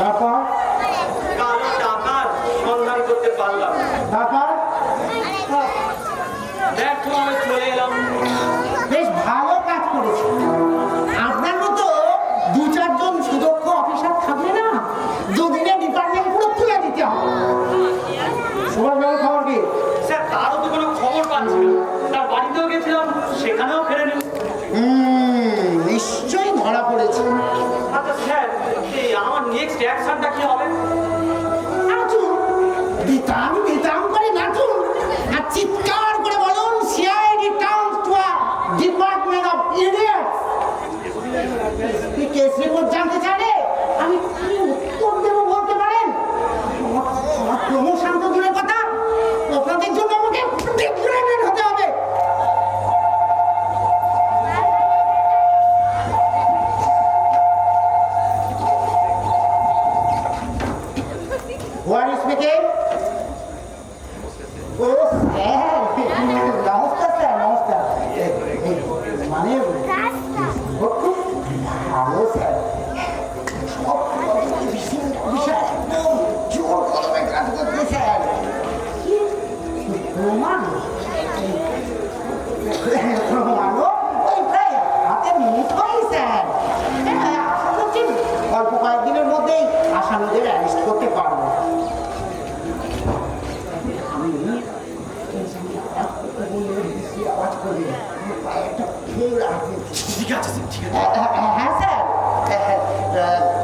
তারপর কালো টাকার সন্ধান করতে পারলাম। তারপর দেখো আমি চলে এলাম। বেশ ভালো কাজ করেছে। আপনার মতো দু চারজন সুদক্ষ অফিসার থাকলে না দুদিনে ডিপার্টমেন্ট পুরো তুলে দিতে হবে। সবার ভালো খবর কি? স্যার তারও তো কোনো খবর পাচ্ছি না। তার বাড়িতেও গেছিলাম, সেখানেও ফেরেনি। নিশ্চয়ই ধরা পড়েছে। আচ্ছা স্যার, এই আমার নেক্সট অ্যাকশনটা কি হবে? নাচুন, বিতাম বিতাম করে নাচুন আর চিৎকার করে বলুন CID count to a department of idiots. কি কেস রিপোর্ট জানতে চাইলে আমি কি উত্তর দেবো বলতে পারেন? আমার প্রমোশন তো দূরের কথা, আপনাদের জন্য আমাকে ডিগ্রেডেড হতে হবে। What is speaking? ও স্যার, নমস্কার স্যার, নমস্কার। মানে খুব ভালো স্যার, সব বিষয় একদম জোর কলমে কাজ করতে স্যার। প্রমাণ প্রমাণও ওই প্রায় হাতের মুঠোই স্যার। আশা করছি অল্প কয়েকদিনের মধ্যেই আসামিদের অ্যারেস্ট করতে পারবো। হ্যাঁ স্যার,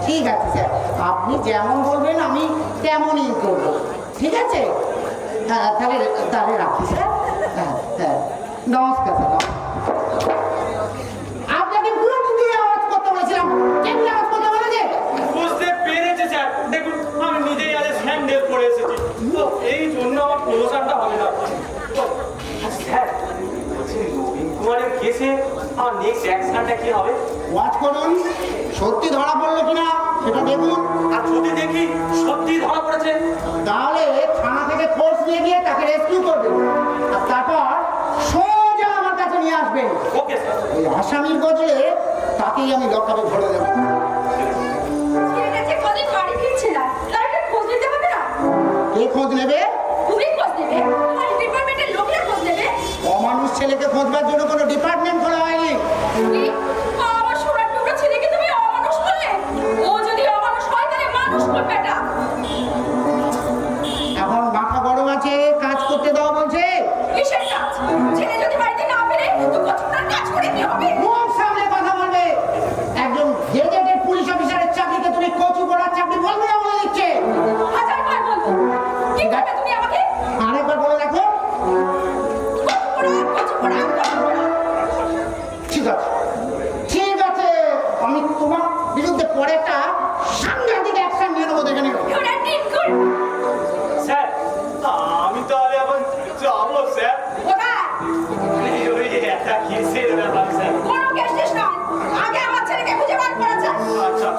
ঠিক আছে স্যার, আপনি যেমন বলবেন আমি তেমনই করবো। ঠিক আছে, হ্যাঁ তাহলে তাহলে রাখি স্যার। হ্যাঁ হ্যাঁ, নমস্কার স্যার। আপনাকে পুরো দিয়ে আওয়াজ করতে বলেছিলাম, কেমনি আওয়াজ করতে বলেছে? বুঝতে পেরেছি স্যার। দেখুন আমি নিজেই আজ স্যান্ডেল পরে এসেছি, তো এই জন্য আমার প্রমোশনটা হবে না। স্যার বলছি, নবীন কুমারের কেসে আমার নেক্সট অ্যাকশনটা কি হবে? ওয়াচ করুন, সত্যি ধরা পড়লো কিনা সেটা দেখুন। আর যদি দেখি সত্যি ধরা পড়েছে, তাহলে থানা থেকে ফোর্স নিয়ে গিয়ে তাকে রেস্কিউ করবেন আর তারপর সোজা আমার কাছে নিয়ে আসবেন। Okay sir. ওই আসামির বদলে তাকেই আমি লকআপে ভরে দেবো। ঠিক আছে, কদিন বাড়ি ফিরছিলাম, তার একটা খোঁজ নিতে হবে না? কে খোঁজ নেবে? তুমি খোঁজ নেবে, আর ডিপার্টমেন্টের লোকেরা খোঁজ নেবে। অমানুষ ছেলেকে খোঁজবার জন্য কোনো ডিপার্টমেন্ট খোলা হয়নি। কি? আমার সোনার টুকরো ছেলেকে তুমি অমানুষ করলে? ও যদি অমানুষ হয় তাহলে মানুষ করবে এটা। এখন মাথা গরম আছে, কাজ করতে দাও বলছে। কিসের কাজ? ছেলে যদি বাড়িতে না ফিরে তো কতক্ষণ কাজ করে কি হবে? মুখ সামনে কথা বলবে। একজন গেজেটেড পুলিশ অফিসারের চাকরিকে তুমি কচু পড়ার চাকরি বলবে না বলে দিচ্ছে। হাজারবার বলবো। কি করবে তুমি আমাকে? আরেকবার বলে রাখো। কচু পোড়া, কচু পোড়া। ঠিক আছে, ঠিক আছে, আমি তোমার বিরুদ্ধে পরে একটা সাংঘাতিক অ্যাকশন নিয়ে নেবো, দেখে নিও। Good and deep, good. Sir আমি তাহলে এখন যাবো স্যার। কোথায়? ওই একটা কেসের ব্যাপার স্যার। কোনো কেস টেস নয়। আগে আমার ছেলেকে খুঁজে বার করা চাই। আচ্ছা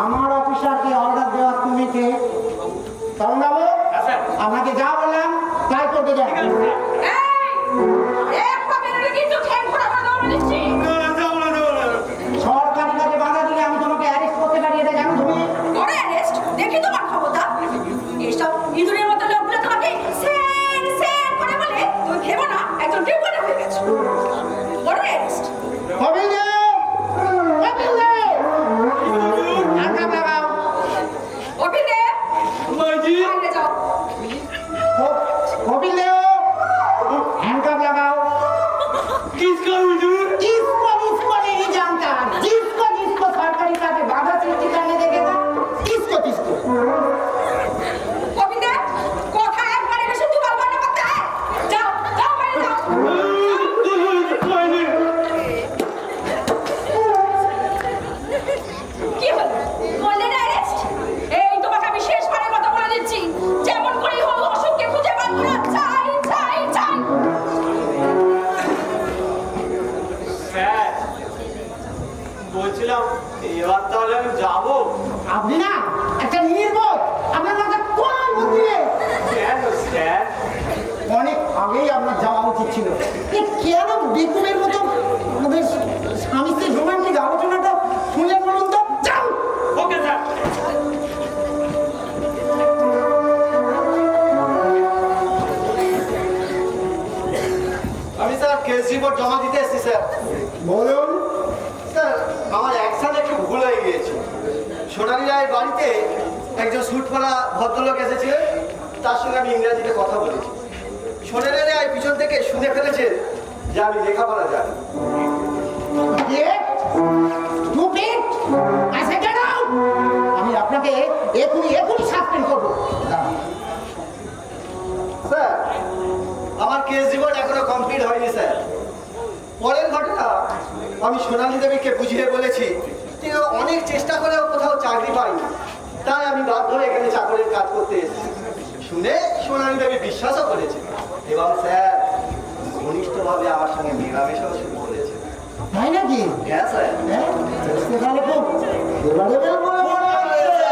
আমার অফিসারকে অর্ডার দেওয়া তুমি কে? তরুণ বাবু, স্যার। আপনাকে যা বললাম তাই করতে যান। ঠিক আছে স্যার। এই, একটা বেরোলে কিন্তু ঠ্যাং ফোড়া করে দেবো বলেছি। যাবো না, যাবো না। সরকারি কাজে বাধা দিলে আমি তোমাকে অ্যারেস্ট করতে পারি, এটা জানো তুমি? করে অ্যারেস্ট? দেখি তোমার ক্ষমতা। এইসব ইঁদুরের মতো লোকগুলো তোমাকে স্যান স্যান করে বলে তুমি ভেবো না একজন ডিউটি হয়ে গেছো। করে অ্যারেস্ট। কবিল দে, কবিল দে, আঙ্কাম লাগাও। অভিল দে, মাইজি বাইরে যাও। কবিল দে, হ্যান্ডকাপ লাগাও। किसका हुजूर? किसको नहीं जानता, जिसको सरकारी काजे बाधा सृष्टि करने देगा, किसको অভিল দে, কথা একবারে বেশি দুবার বলা করতে হয়। যাও, যাও বাইরে যাও। কি হলো? করলে না অ্যারেস্ট? এই তোমাকে আমি শেষবারের মতো বলে দিচ্ছি, যেমন করেই হোক অশোককে খুঁজে বার করা চাই চাই চাই। স্যার বলছিলাম এবার তাহলে আমি যাবো। আপনি না একটা নির্বোধ, আপনার মাথা কোন বুদ্ধি নেই। কেন স্যার? অনেক আগেই আপনার যাওয়া উচিত ছিল। কেন বেকুবের মতো আমাদের স্বামী স্ত্রীর রোমান্টিক আলোচনাটা শুনলেন বলুন তো? যাও। Okay sir. বলুন। স্যার আমার একসাথে একটু ভুল হয়ে গিয়েছে। সোনালী রায়ের বাড়িতে একজন স্যুট পরা ভদ্রলোক এসেছিলেন, তার সঙ্গে আমি ইংরেজিতে কথা বলেছি। সোনালী রায় পিছন থেকে শুনে ফেলেছে যে আমি লেখাপড়া জানি। আমি আপনাকে এখনই সাসপেন্ড করবো। স্যার আমার কেস রিপোর্ট এখনো কমপ্লিট হয়নি স্যার। পরের ঘটনা, আমি সোনালী দেবীকে বুঝিয়ে বলেছি তিনি অনেক চেষ্টা করেও কোথাও চাকরি পাইনি, তাই আমি বাধ্য হয়ে এখানে চাকরির কাজ করতে এসেছি। শুনে সোনালী দেবী বিশ্বাসও করেছে এবং স্যার ঘনিষ্ঠভাবে আমার সঙ্গে মেলামেশাও শুরু করেছে। তাই নাকি? হ্যাঁ স্যার। হ্যাঁ, সেখানে খুব এবারেবেল বলে মনে হচ্ছে।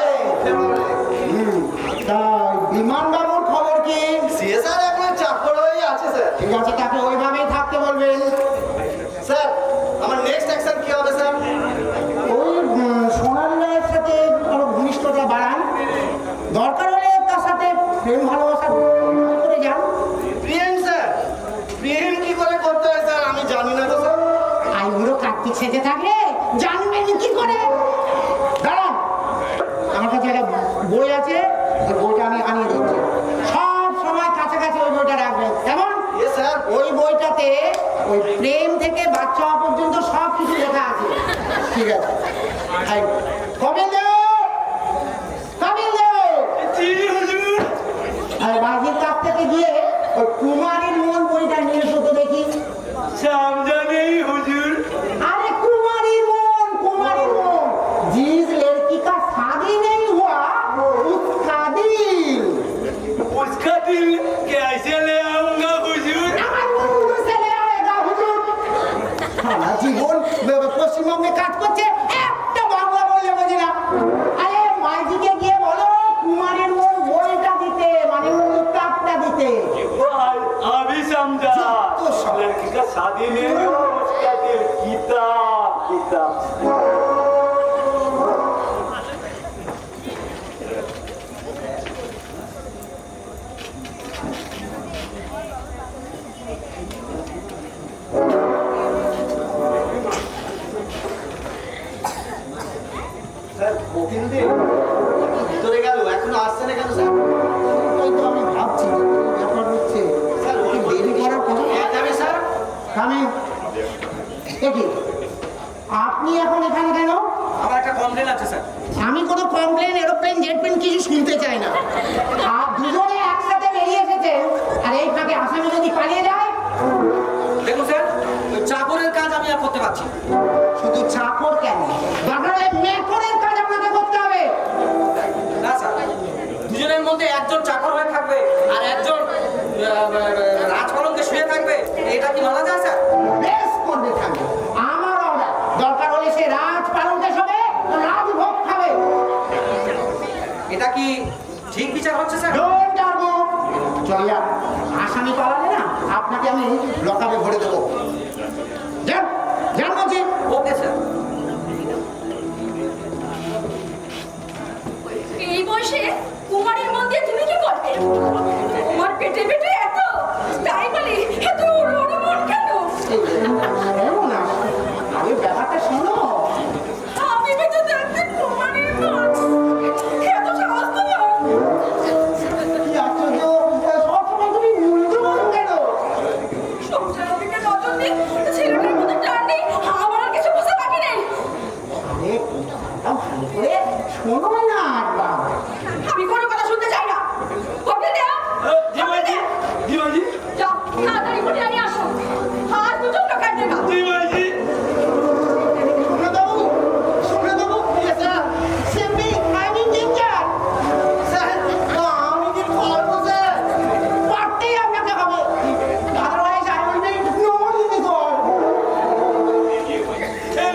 তাই বিমান বাবুর খবর কি? সিএসআর এখন চাকর হয়ে আছে স্যার। ঠিক আছে, তাকে ওইভাবেই থাকতে বলবেন। স্যার আমার নেক্সট অ্যাকশন কি হবে স্যার? ওই সোনালী রায়ের সাথে আরো ঘনিষ্ঠতা বাড়ান, দরকার হলে তার সাথে প্রেম ভালোবাসা করে যান। প্রেম স্যার? প্রেম কি করে করতে হয় স্যার আমি জানি না তো স্যার। আইবুড়ো কার্তিক সেজে থাকলে জানবেন কি করে? দাঁড়ান, আমার কাছে একটা বই আছে, ওই বইটা আমি আনিয়ে দিচ্ছি। সব সময় কাছাকাছি ওই বইটা রাখবেন, কেমন? স্যার ওই বইটাতে ওই প্রেম থেকে বাচ্চা হওয়া পর্যন্ত সব কিছু লেখা আছে। ঠিক আছে, কবে দেও আর বাজির কাছ থেকে গিয়ে ওই কুমারীর মন বইটা নিয়ে এসো তো দেখি। সামজানেই হুজুর। अरे कुमारी मोन जिस लड़की का शादी नहीं हुआ उसका दिल। उसका दिल कैसे ले आऊंगा हुजूर? दूर से ले आएगा हुजूर। সারা জীবন পশ্চিমবঙ্গে কাজ করছে, একটা বাংলা বললে বোঝে না। আরে মাইজিকে গিয়ে বলো কুমারীর মন বইটা দিতে, মানে উত্তাপটা দিতে। अभी समझा। तो सब- लड़की का शादी नहीं हुआ, उसका दिल किताब किताब। স্যার কপিল দে ভিতরে গেল, এখনো আসছে না কেন স্যার? ওই তো আমি ভাবছি ব্যাপার হচ্ছে স্যার ওই দেরি করার কথা। যাবে স্যার। আমি দেখি আপনি এখন এখানে কেন? আমার একটা কমপ্লেন আছে স্যার। আমি কোনো কমপ্লেন এরোপ্লেন জেটপ্লেন কিছু শুনতে চাই না। আর দুজনে একসাথে বেরিয়ে এসেছেন, আর এই ফাঁকে আসামি যদি পালিয়ে যায়? দেখুন স্যার, ওই চাকরের কাজ আমি আর করতে পারছি না। শুধু চাকর কেন, দরকার হলে মেকরের কাজ আপনাকে করতে হবে। না স্যার, দুজনের মধ্যে একজন চাকর হয়ে থাকবে আর একজন রাজপালনকে শুয়ে থাকবে, এটা কি মানা যায় স্যার? বেশ করবে থাকবে, আমার অর্ডার। দরকার হলে সে রাজ পালনকে শোবে, রাজভোগ খাবে। এটা কি ঠিক বিচার হচ্ছে স্যার? Don't argue. চলে যান, আসামি পালালে না আপনাকে আমি লকাপে ভরে দেবো। যান যান বলছি। Okay sir. এই বয়সে কুমারীর মন দিয়ে তুমি কি করবে? তোমার পেটে পেটে এত, তাই বলি এত বড় বড় মন কেন? এমন না, আরে ব্যাপারটা শোনো। আমি বেঁচে থাকতে কুমারীর মন এত সাহস তোমার? কি আশ্চর্য, সবসময় তুমি উল্টো বলো কেন? সংসারের দিকে নজর দিই, ছেলেটার মধ্যে টান নেই, আমার আর কিছু বুঝতে বাকি নেই। আরে কথাটা ভালো করে শোনো না একবার। আমি কোনো কথা শুনতে চাই না। কবে দেও? দিবাজি, দিবাজি, যাও, তাড়াতাড়ি করে নিয়ে আসো। আর দুটো টাকার দেবা। দিবাজি। শুনে দেবো স্যার, সেমনি আমি ডেঞ্জার স্যার। আমি কি করবো স্যার? পারতেই আপনাকে হবে, otherwise I will be ignored in this world.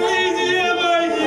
लीजिए भाई जी।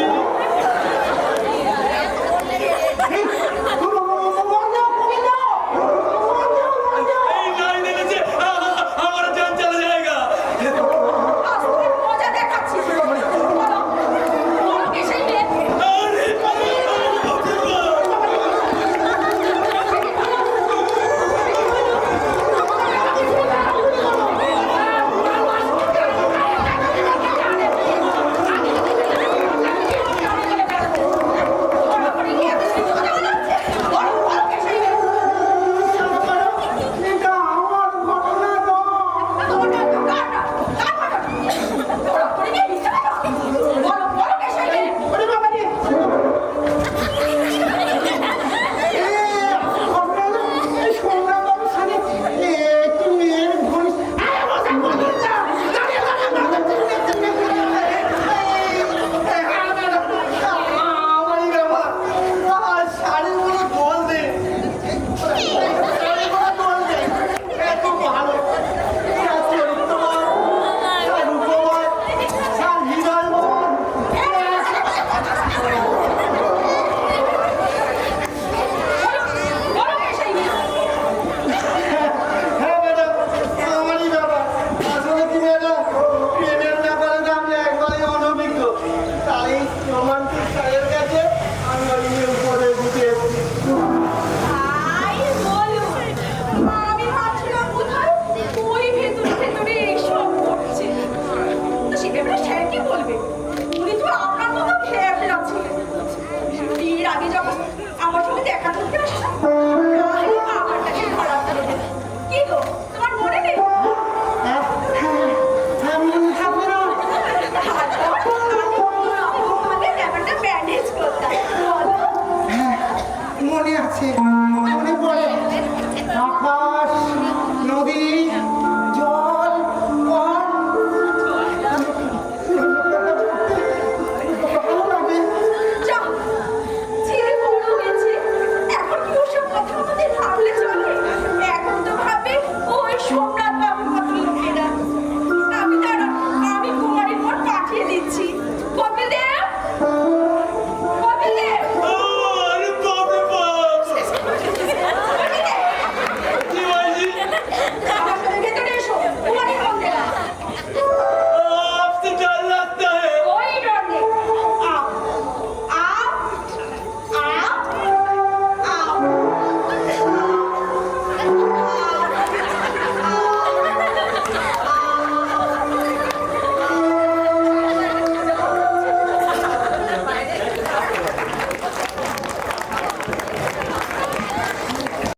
আছে